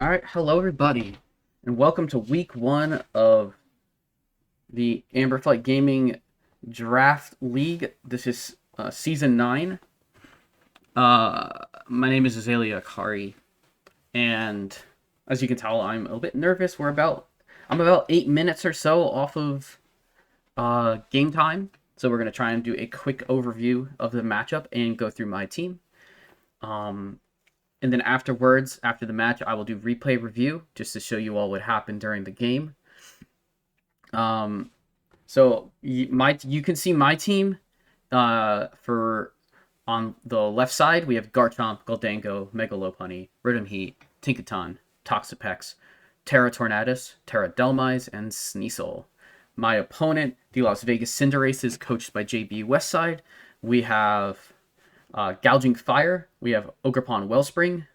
All right, hello everybody, and welcome to week one of the Amberflight Gaming Draft League. This is season 9. My name is Azalea Akari, and as you can tell, I'm a little bit nervous. I'm about 8 minutes or so off of game time, so we're gonna try and do a quick overview of the matchup and go through my team. Um, and then afterwards, after the match, I will do replay review just to show you all what happened during the game. So you can see my team. For on the left side, we have Garchomp, Goldango, Megalopunny, Rhythm Heat, Tinkaton, Toxapex, Terra Tornadus, Terra Delmise, and Sneasel. My opponent, the Las Vegas Cinderaces, coached by JBWestside. We have Gouging Fire. We have Ogerpon Wellspring.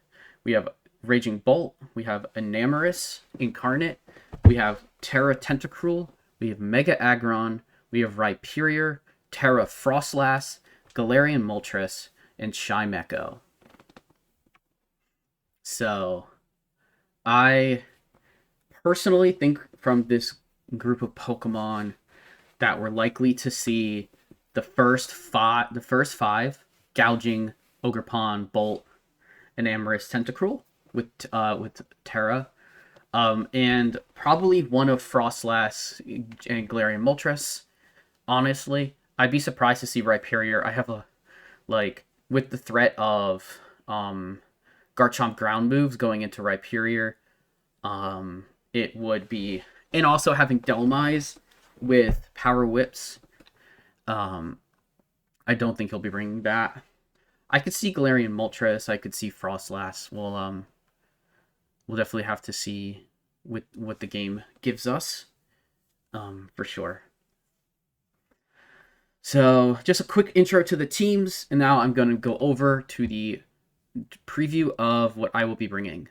We have Raging Bolt. We have Enamorous Incarnate. We have Terra Tentacruel. We have Mega Aggron. We have Rhyperior, Terra Frostlass, Galarian Moltres, and Chimecho. So, I personally think from this group of Pokemon that we're likely to see the first five Gouging, Ogerpon, Bolt, and Amorous Tentacruel with Terra, and probably one of Frostlass and Galarian Moltres. Honestly, I'd be surprised to see Rhyperior. I have a with the threat of Garchomp ground moves going into Rhyperior. It would be, and also having Delmise with Power Whips. I don't think he'll be bringing that. I could see Galarian Moltres. I could see Frostlass. We'll definitely have to see what the game gives us, for sure. So just a quick intro to the teams, and now I'm going to go over to the preview of what I will be bringing.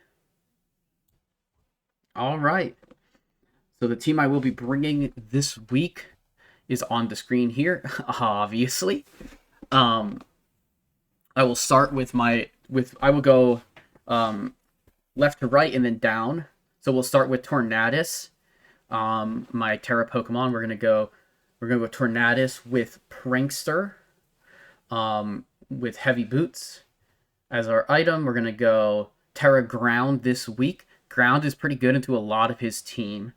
All right. So the team I will be bringing this week is on the screen here, obviously. I will start I will go left to right and then down. So we'll start with Tornadus, my Terra Pokemon. We're gonna go Tornadus with Prankster, with Heavy Boots as our item. We're gonna go Terra Ground this week. Ground is pretty good into a lot of his team.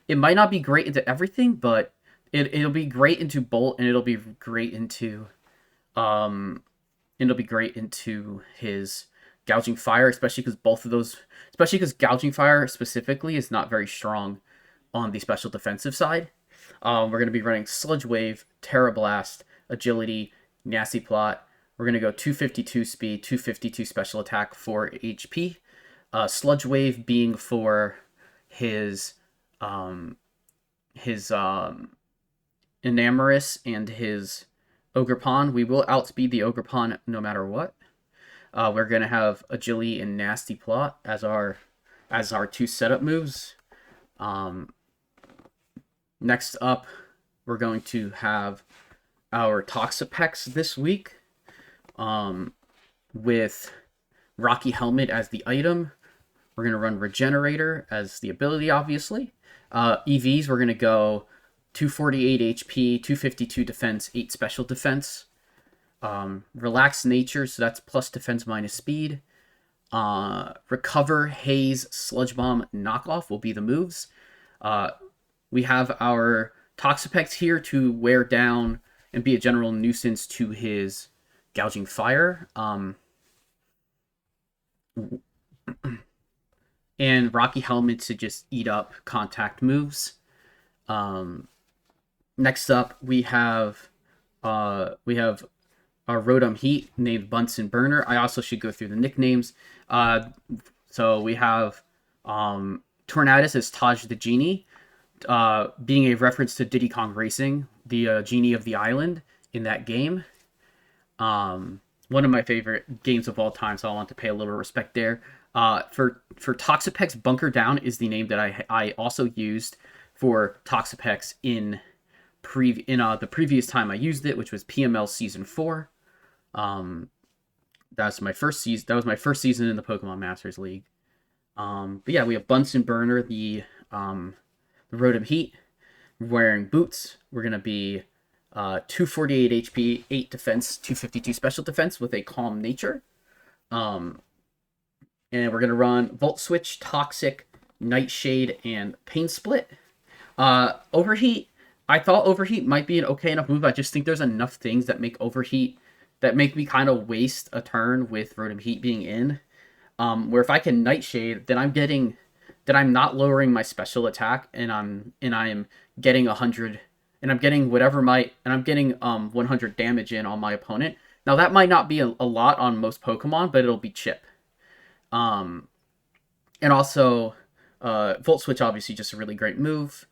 It might not be great into everything, but it'll be great into Bolt, and it'll be great into his Gouging Fire, especially because Gouging Fire specifically is not very strong on the special defensive side. We're going to be running Sludge Wave, Terra Blast, Agility, Nasty Plot. We're going to go 252 speed, 252 special attack, 4 HP. Sludge Wave being for his Enamorous and his Ogerpon. We will outspeed the Ogerpon no matter what. We're gonna have Agility and Nasty Plot as our two setup moves. Next up, we're going to have our Toxapex this week, with Rocky Helmet as the item. We're gonna run Regenerator as the ability, obviously. EVs, we're gonna go 248 HP, 252 defense, 8 special defense. Relaxed Nature, so that's plus defense minus speed. Recover, Haze, Sludge Bomb, Knockoff will be the moves. We have our Toxapex here to wear down and be a general nuisance to his Gouging Fire. And Rocky Helmet to just eat up contact moves. Next up, we have our Rotom Heat named Bunsen Burner. I also should go through the nicknames. So we have Tornadus as Taj the Genie, being a reference to Diddy Kong Racing, the genie of the island in that game. One of my favorite games of all time, so I want to pay a little respect there. For Toxapex, Bunker Down is the name that I also used for Toxapex in the previous time I used it, which was PML Season 4. That was my first season in the Pokemon Masters League. But yeah, we have Bunsen Burner, the Rotom Heat, wearing boots. We're gonna be 248 HP, 8 defense, 252 special defense with a calm nature. And we're gonna run Volt Switch, Toxic, Nightshade, and Pain Split. Overheat. I thought Overheat might be an okay enough move. I just think there's enough things that make Overheat that make me kind of waste a turn with Rotom Heat being in. Where if I can Nightshade, then I'm not lowering my special attack, and I am getting 100, and I'm getting 100 damage in on my opponent. Now that might not be a lot on most Pokemon, but it'll be chip. And also, Volt Switch obviously just a really great move.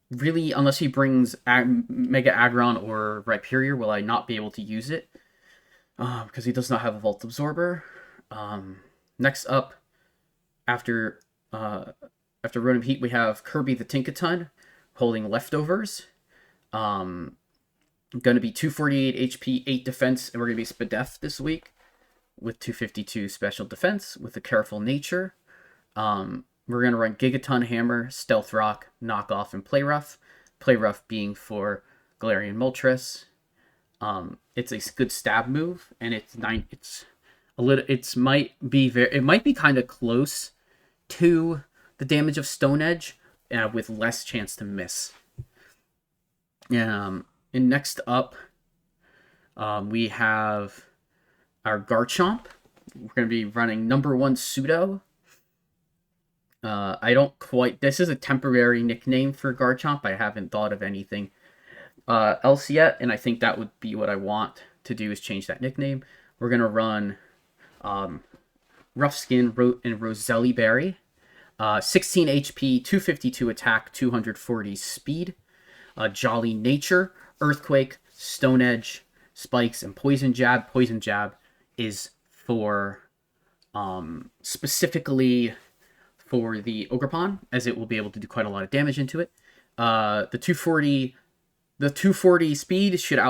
Really, unless he brings Mega Aggron or Rhyperior, will I not be able to use it? Because he does not have a Volt Absorber. Next up, after Rotom Heat, we have Kirby the Tinkaton holding Leftovers. Going to be 248 HP, 8 defense, and we're going to be Spadef this week with 252 special defense with a Careful Nature. We're going to run Gigaton Hammer, Stealth Rock, Knockoff, and Play Rough. Play Rough being for Galarian Moltres. It's a good stab move, and it might be kind of close to the damage of Stone Edge, with less chance to miss. And next up, we have our Garchomp. We're going to be running number 1 Pseudo. This is a temporary nickname for Garchomp. I haven't thought of anything else yet, and I think that would be what I want to do, is change that nickname. We're going to run Rough Skin and Roselli Berry. 16 HP, 252 attack, 240 speed. Jolly Nature, Earthquake, Stone Edge, Spikes, and Poison Jab. Poison Jab is for specifically for the Ogerpon, as it will be able to do quite a lot of damage into it. The 240 speed should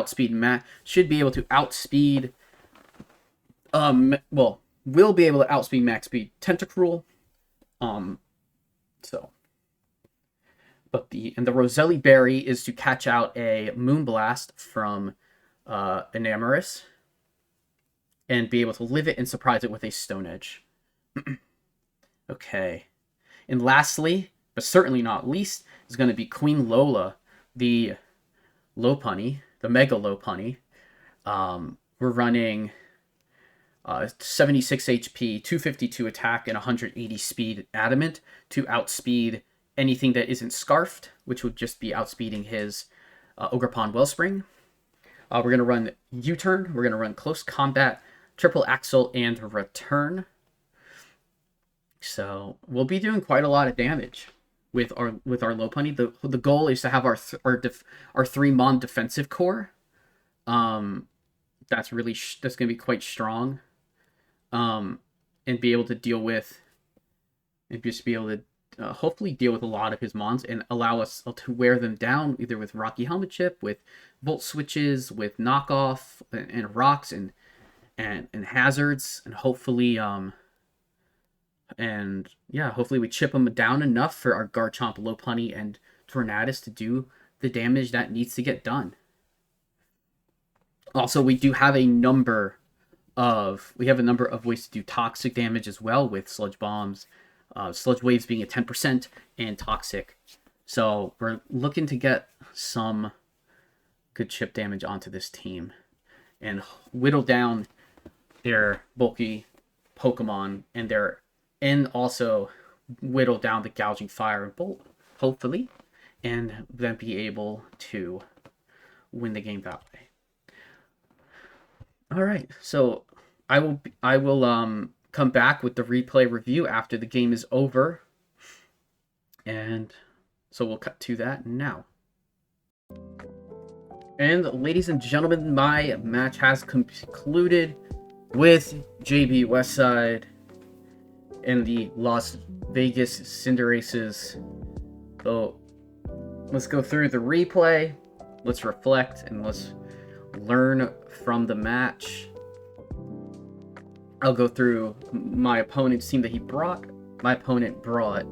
be able to outspeed will be able to outspeed max speed Tentacruel. The Roselli Berry is to catch out a Moonblast from Enamorus and be able to live it and surprise it with a Stone Edge. Okay. And lastly, but certainly not least, is going to be Queen Lola, the Lopunny, the Mega Lopunny. We're running 76 HP, 252 attack, and 180 speed Adamant to outspeed anything that isn't Scarfed, which would just be outspeeding his Ogerpon Wellspring. We're going to run U-Turn, we're going to run Close Combat, Triple Axle, and Return. So we'll be doing quite a lot of damage with our Lopunny. The goal is to have our 3-mon defensive core. That's going to be quite strong. And be able to deal with, and just be able to hopefully deal with a lot of his mons and allow us to wear them down, either with Rocky Helmet Chip, with Volt Switches, with Knockoff, and Rocks, and Hazards, and hopefully hopefully we chip them down enough for our Garchomp, Lopunny, and Tornadus to do the damage that needs to get done. Also, we have a number of ways to do toxic damage as well, with Sludge Bombs, Sludge Waves being at 10%, and Toxic. So we're looking to get some good chip damage onto this team and whittle down their bulky Pokemon and also whittle down the Gouging Fire and Bolt, hopefully, and then be able to win the game that way. All right, so I will come back with the replay review after the game is over, and so we'll cut to that now. And ladies and gentlemen, my match has concluded with JBWestside and the Las Vegas Cinderaces. So let's go through the replay, let's reflect, and let's learn from the match. I'll go through my opponent's team that he brought. My opponent brought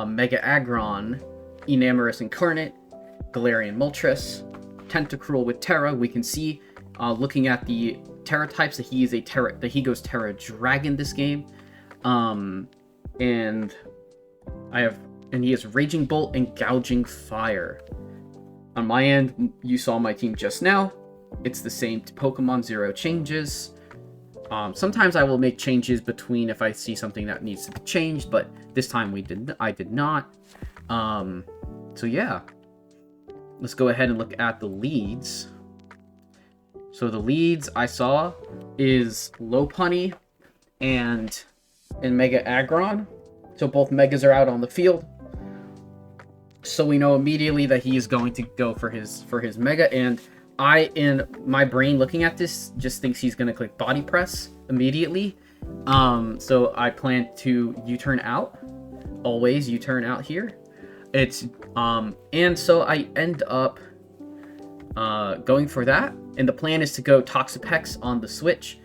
Mega Aggron, Enamorous Incarnate, Galarian Moltres, Tentacruel with Terra. We can see, looking at the Terra types, that he goes Terra Dragon this game. And he has Raging Bolt and Gouging Fire. On my end, you saw my team just now. It's the same Pokemon, 0 changes. Sometimes I will make changes between if I see something that needs to be changed, but this time I did not. So yeah. Let's go ahead and look at the leads. So the leads I saw is Lopunny and Mega Aggron. So both Megas are out on the field. So we know immediately that he is going to go for his Mega, and I, in my brain looking at this, just thinks he's going to click Body Press immediately. So I plan to U-turn out. Always U-turn out here. And so I end up going for that. And the plan is to go Toxapex on the Switch.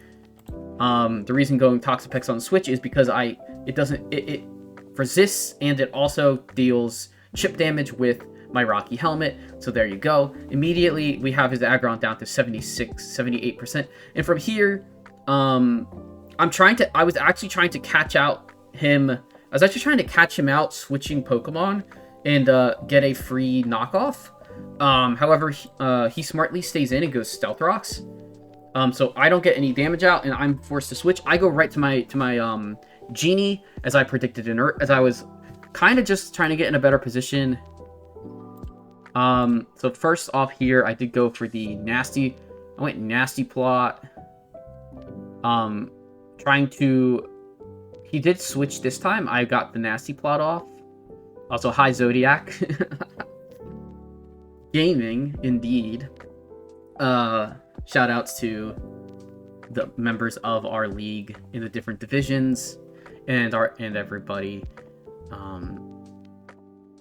The reason going Toxapex on the Switch is because it resists, and it also deals chip damage with my Rocky Helmet. So there you go. Immediately we have his Aggron down to 78%. And from here, I was actually trying to catch him out switching Pokemon and get a free knockoff. However, he smartly stays in and goes Stealth Rocks. So I don't get any damage out, and I'm forced to switch. I go right to my Genie, as I predicted as I was kind of just trying to get in a better position. So first off here, I did go for the Nasty. I went Nasty Plot. He did switch this time. I got the Nasty Plot off. Also, hi Zodiac. Gaming, indeed. Shout outs to the members of our league in the different divisions and everybody.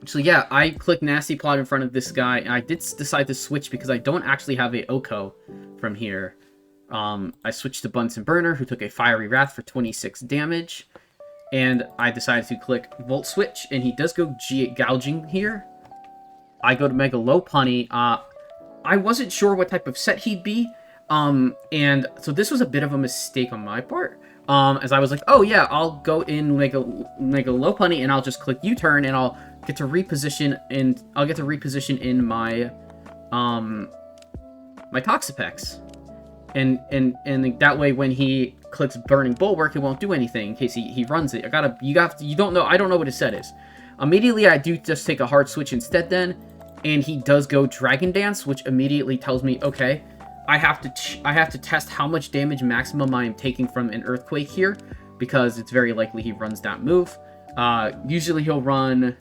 So yeah, I clicked Nasty Plot in front of this guy, and I did decide to switch because I don't actually have a Oko from here. I switched to Bunsen Burner, who took a Fiery Wrath for 26 damage, and I decided to click Volt Switch, and he does go Gouging here. I go to Mega Lopunny. I wasn't sure what type of set he'd be, and so this was a bit of a mistake on my part. As I was like, oh yeah, I'll go in Mega Lopunny, and I'll just click U-turn, and I'll get to reposition in my my Toxapex, and that way when he clicks Burning Bulwark, it won't do anything in case he runs it. I don't know what his set is. Immediately I do just take a hard switch instead then, and he does go Dragon Dance, which immediately tells me, okay, I have to test how much damage maximum I am taking from an Earthquake here, because it's very likely he runs that move. Usually he'll run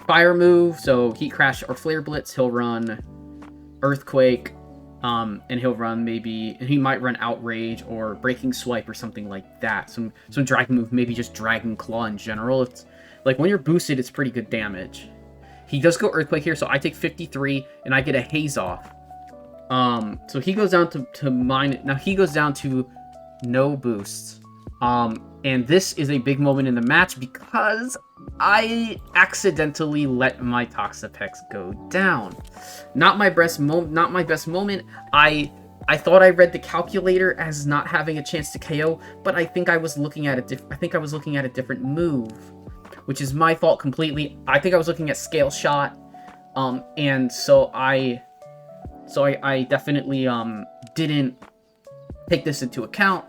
Fire move, so Heat Crash or Flare Blitz. He'll run Earthquake, and he might run Outrage or Breaking Swipe or something like that. Some Dragon move, maybe just Dragon Claw in general. It's like when you're boosted, it's pretty good damage. He does go Earthquake here, so I take 53, and I get a Haze off. So he goes down to mine. Now he goes down to no boosts. And this is a big moment in the match because I accidentally let my Toxapex go down. Not my best moment. I thought I read the calculator as not having a chance to KO, but I think I was looking at a different move, which is my fault completely. I think I was looking at Scale Shot, and so I definitely didn't take this into account.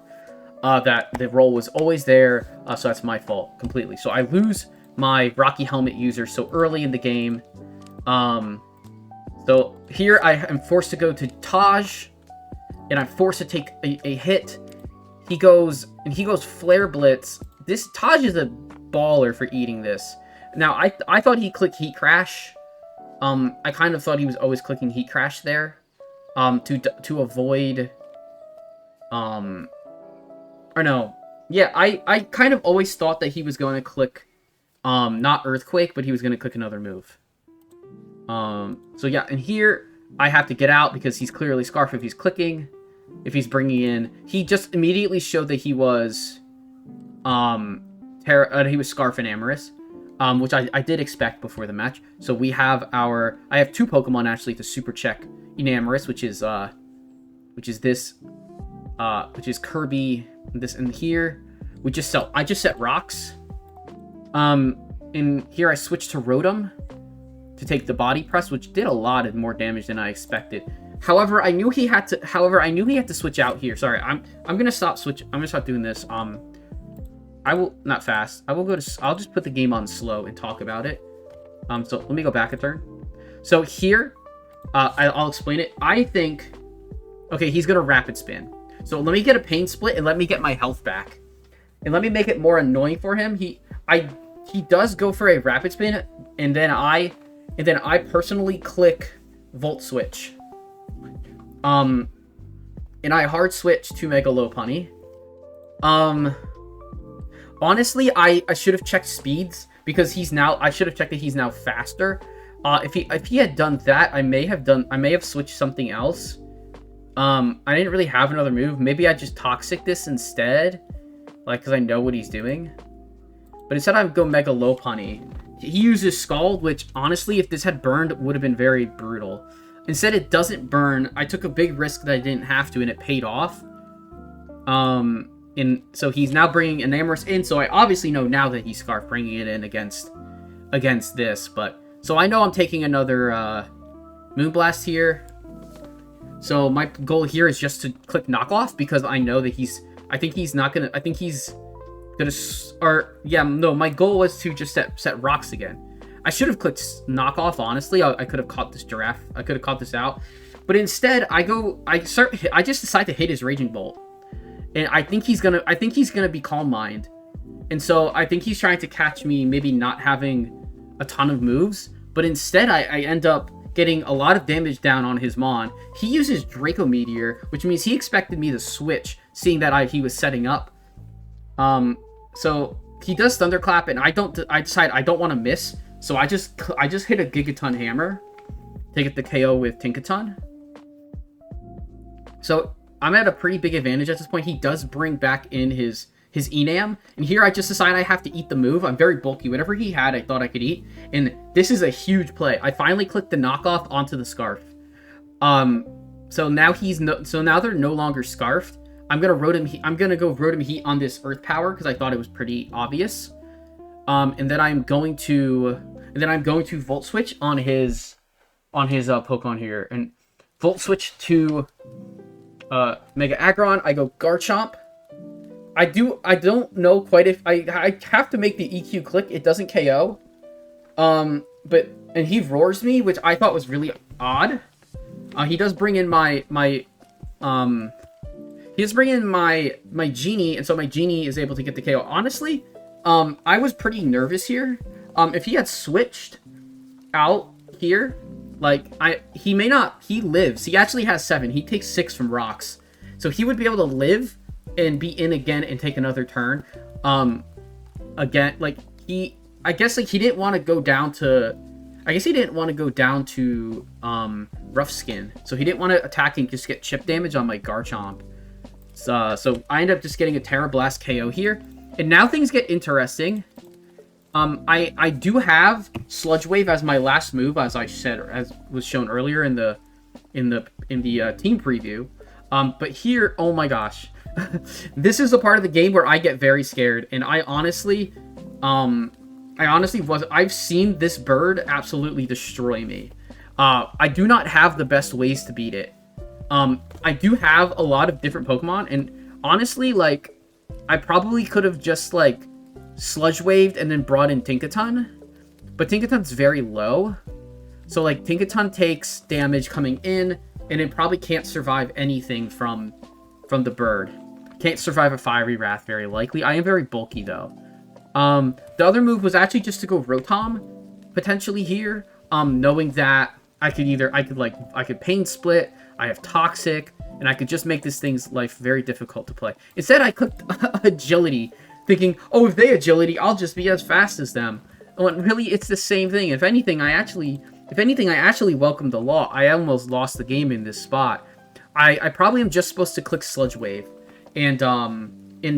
That the roll was always there, so that's my fault completely. So I lose my Rocky Helmet user so early in the game. So here I am forced to go to Taj, and I'm forced to take a hit. He goes Flare Blitz. This Taj is a baller for eating this. Now I thought he clicked Heat Crash. I kind of thought he was always clicking Heat Crash there, to avoid or no. Yeah, I kind of always thought that he was going to click, not Earthquake, but he was going to click another move. So yeah, and here, I have to get out because he's clearly Scarf if he's clicking. if he's bringing in... He just immediately showed that he was... he was Scarf and Amorous, which I did expect before the match. So we have our... I have 2 Pokemon, actually, to super check Enamorous, which is this... which is Kirby, this in here. I just set Rocks. In here I switched to Rotom to take the Body Press, which did a lot of more damage than I expected. However, I knew he had to switch out here. Sorry, I'm gonna stop doing this. I will not fast. I'll just put the game on slow and talk about it. So let me go back a turn. So here, I'll explain it. I think, okay, he's gonna Rapid Spin. So let me get a Pain Split and let me get my health back, and let me make it more annoying for him. He does go for a Rapid Spin, and then I personally click Volt Switch. And I hard switch to Mega Lopunny. Honestly, I should have checked speeds, because I should have checked that he's now faster. If he had done that, I may have switched something else. I didn't really have another move. Maybe I just Toxic this instead, like, because I know what he's doing. But instead I go Mega Lopunny. He uses Scald, which honestly, if this had burned, would have been very brutal. Instead, it doesn't burn. I took a big risk that I didn't have to, and it paid off. And so he's now bringing Enamorous in, so I obviously know now that he's Scarf, bringing it in against this. But so I know I'm taking another Moonblast here. So my goal here is just to click Knockoff, because I know that my goal was to just set Rocks again. I should have clicked Knockoff, honestly. I could have caught this Giraffe. I could have caught this out. But instead, I just decide to hit his Raging Bolt. And I think he's gonna be Calm Mind. And so I think he's trying to catch me maybe not having a ton of moves. But instead, I end up getting a lot of damage down on his Mon. He uses Draco Meteor, which means he expected me to switch, seeing that he was setting up. So he does Thunderclap, and I decide I don't want to miss. So I just hit a Gigaton Hammer to get the KO with Tinkaton. So I'm at a pretty big advantage at this point. He does bring back in his Enam, and here I just decide I have to eat the move. I'm very bulky. Whatever he had, I thought I could eat, and this is a huge play. I finally clicked the Knockoff onto the Scarf. So now they're no longer Scarfed. I'm gonna go Rotom Heat on this Earth Power, because I thought it was pretty obvious. And then I'm going to Volt Switch on his Pokemon here, and Volt Switch to Mega Aggron. I go Garchomp. I don't know quite if I have to make the EQ click. It doesn't KO. And he roars me, which I thought was really odd. He does bring in my Genie, and so my Genie is able to get the KO. Honestly, I was pretty nervous here. If he had switched out here, he lives. He actually has 7. He takes 6 from Rocks. So he would be able to live and be in again and take another turn. Again, I guess he didn't want to go down to... Rough Skin. So he didn't want to attack and just get chip damage on my Garchomp. So I end up just getting a Terra Blast KO here. And now things get interesting. I do have Sludge Wave as my last move, as I said, as was shown earlier in the team preview. But here, oh my gosh, this is the part of the game where I get very scared, and I've seen this bird absolutely destroy me. I do not have the best ways to beat it. I do have a lot of different Pokemon, and honestly, I probably could have just Sludge Waved and then brought in Tinkaton, but Tinkaton's very low, so Tinkaton takes damage coming in, and it probably can't survive anything from the bird. Can't survive a Fiery Wrath very likely. I am very bulky though. The other move was actually just to go Rotom potentially here, knowing that I could Pain Split, I have Toxic, and I could just make this thing's life very difficult to play. Instead, I clicked Agility, thinking, oh, if they Agility, I'll just be as fast as them. When really, it's the same thing. If anything, I actually welcomed the law. I almost lost the game in this spot. I probably am just supposed to click Sludge Wave and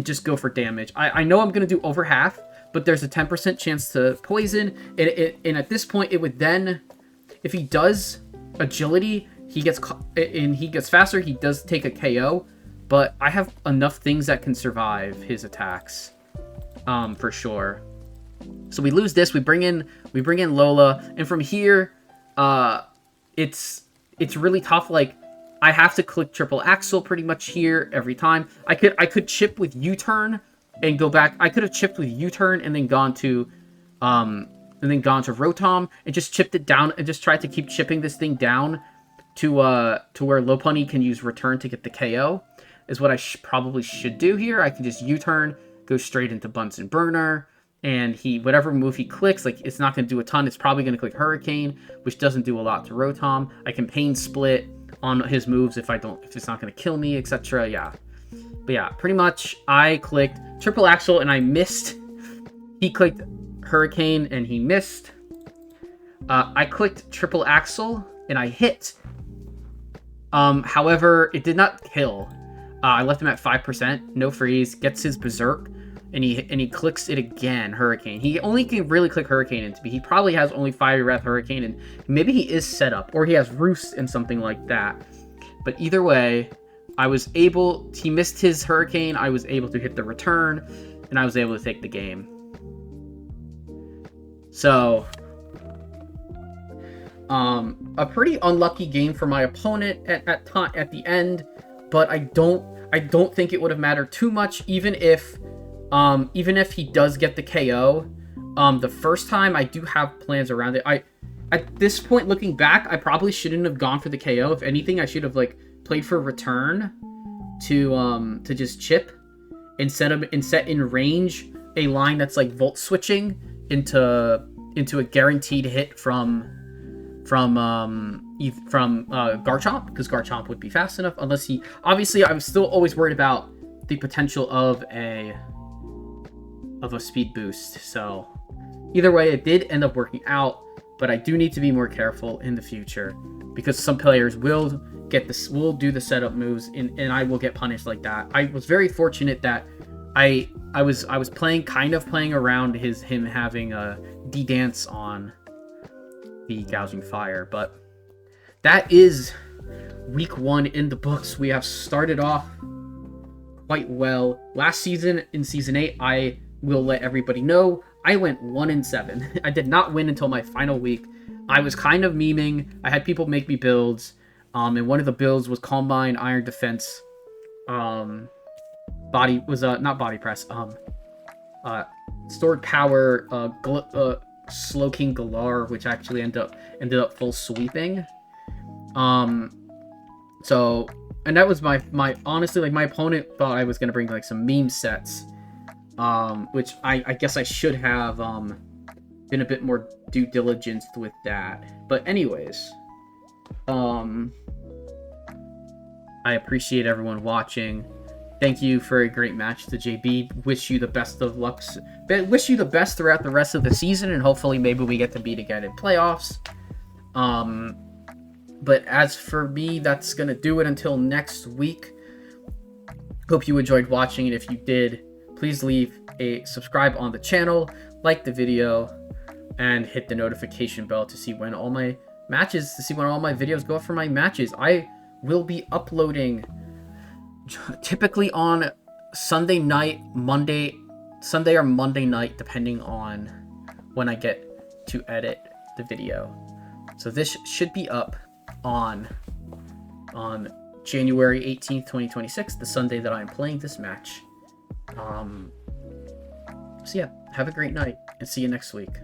just go for damage. I know I'm going to do over half, but there's a 10% chance to poison. And at this point, it would then, if he does agility, he gets faster. He does take a KO, but I have enough things that can survive his attacks, for sure. So we lose this. We bring in Lola, and from here, it's really tough. Like, I have to click triple axle pretty much here every time. I could chip with U-turn and go back. I could have chipped with U-turn and then gone to Rotom and just chipped it down and just tried to keep chipping this thing down to where Lopunny can use return to get the KO. Is what I probably should do here. I can just U-turn, go straight into Bunsen Burner, and whatever move he clicks, like, it's not going to do a ton. It's probably going to click Hurricane, which doesn't do a lot to Rotom. I can Pain Split on his moves if it's not going to kill me, etc. Yeah. But yeah, pretty much I clicked triple axle and I missed. He clicked Hurricane and he missed. I clicked triple axle and I hit. However, it did not kill. I left him at 5%, no freeze, gets his Berserk, and he clicks it again, Hurricane. He only can really click Hurricane into me. He probably has only Fiery Wrath Hurricane, and maybe he is set up, or he has Roost and something like that. But either way, he missed his Hurricane, I was able to hit the return, and I was able to take the game. So, a pretty unlucky game for my opponent at the end, but I don't think it would have mattered too much, even if he does get the KO. The first time, I do have plans around it. At this point, looking back, I probably shouldn't have gone for the KO. If anything, I should have played for return to just chip and set in range a line that's Volt switching into a guaranteed hit from Garchomp, because Garchomp would be fast enough, unless he... Obviously, I was still always worried about the potential of a speed boost, so either way, it did end up working out, but I do need to be more careful in the future, because some players will do the setup moves, and I will get punished like that. I was very fortunate that I was playing around him having a D-Dance on the Gouging Fire, but that is week 1 in the books. We have started off quite well. Last season, in season 8, I will let everybody know, I went 1-7. I did not win until my final week. I was kind of memeing. I had people make me builds, and one of the builds was Combine, Iron Defense, not body press, Stored Power, Slowking Galar, which actually ended up full sweeping. So, and that was my honestly, my opponent thought I was gonna bring some meme sets, which I guess I should have been a bit more due diligence with that. But anyways, I appreciate everyone watching. Thank you for a great match to JB. Wish you the best of luck. Wish you the best throughout the rest of the season, and hopefully maybe we get to meet again in playoffs. But as for me, that's going to do it until next week. Hope you enjoyed watching, and if you did, please leave a subscribe on the channel, like the video, and hit the notification bell to see when all my videos go up for my matches. I will be uploading typically on Sunday or Monday night, depending on when I get to edit the video. So this should be up on January 18th, 2026, the Sunday that I'm playing this match. So yeah, have a great night, and see you next week.